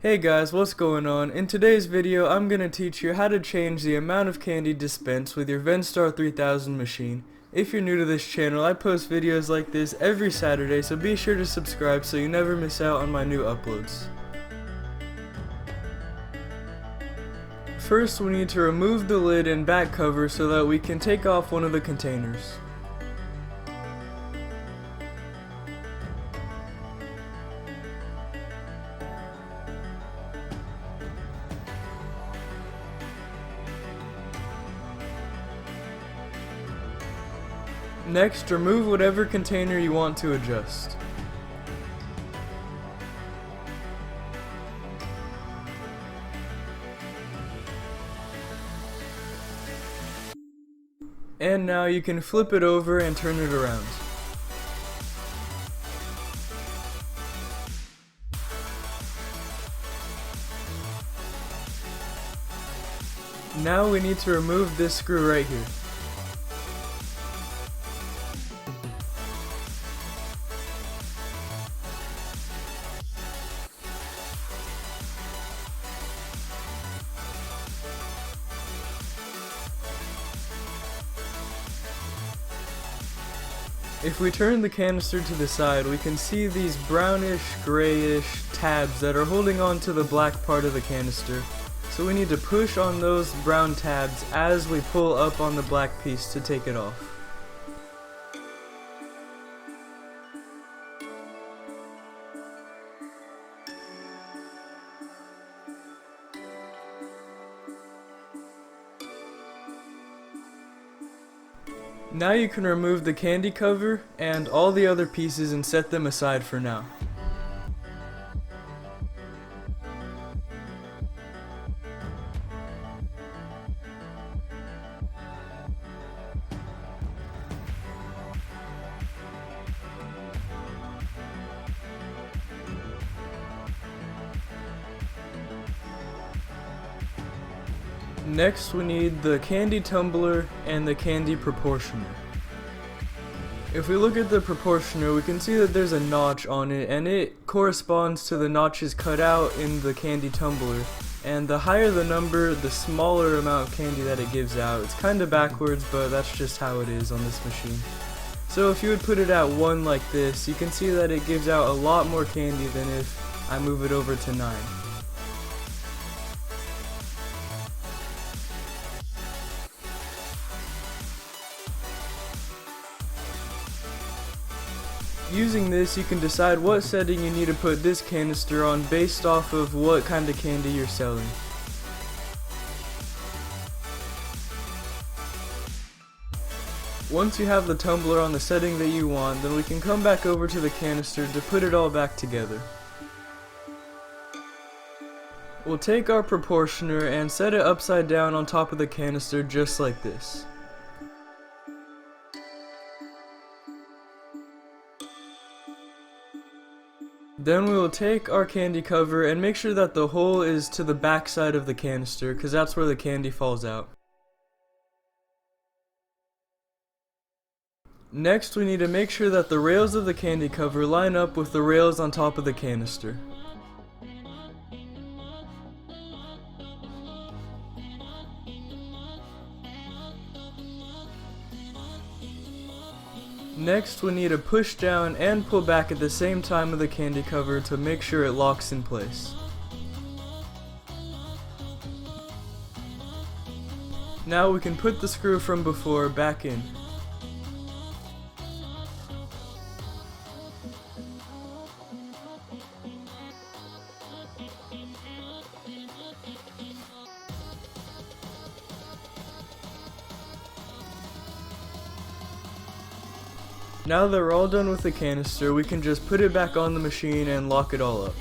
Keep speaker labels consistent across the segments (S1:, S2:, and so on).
S1: Hey guys, what's going on? In today's video, I'm gonna teach you how to change the amount of candy dispensed with your Vendstar 3000 machine. If you're new to this channel, I post videos like this every Saturday, so be sure to subscribe so you never miss out on my new uploads. First, we need to remove the lid and back cover so that we can take off one of the containers. Next, remove whatever container you want to adjust. And now you can flip it over and turn it around. Now we need to remove this screw right here. If we turn the canister to the side, we can see these brownish, grayish tabs that are holding on to the black part of the canister. So we need to push on those brown tabs as we pull up on the black piece to take it off. Now you can remove the candy cover and all the other pieces and set them aside for now. Next, we need the candy tumbler and the candy proportioner. If we look at the proportioner, we can see that there's a notch on it, and it corresponds to the notches cut out in the candy tumbler. And the higher the number, the smaller amount of candy that it gives out. It's kind of backwards, but that's just how it is on this machine. So if you would put it at 1 like this, you can see that it gives out a lot more candy than if I move it over to 9. Using this, you can decide what setting you need to put this canister on based off of what kind of candy you're selling. Once you have the tumbler on the setting that you want, then we can come back over to the canister to put it all back together. We'll take our proportioner and set it upside down on top of the canister just like this. Then we will take our candy cover and make sure that the hole is to the back side of the canister, because that's where the candy falls out. Next, we need to make sure that the rails of the candy cover line up with the rails on top of the canister. Next, we need to push down and pull back at the same time with the candy cover to make sure it locks in place. Now we can put the screw from before back in. Now that we're all done with the canister, we can just put it back on the machine and lock it all up.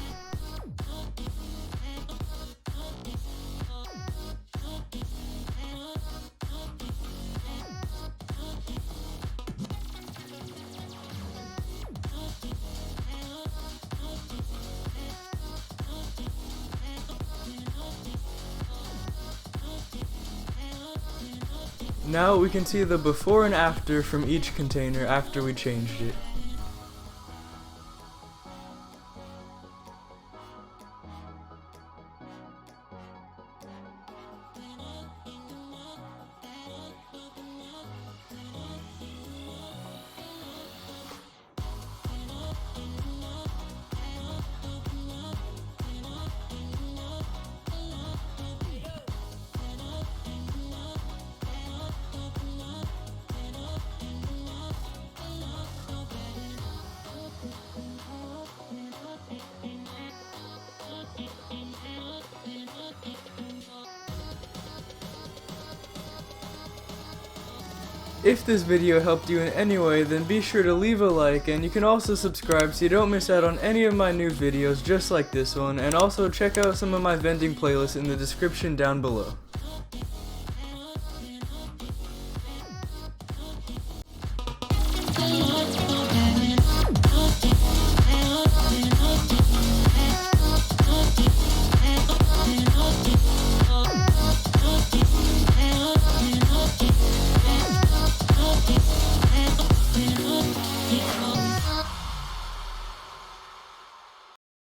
S1: Now we can see the before and after from each container after we changed it. If this video helped you in any way, then be sure to leave a like, and you can also subscribe so you don't miss out on any of my new videos just like this one, and also check out some of my vending playlists in the description down below.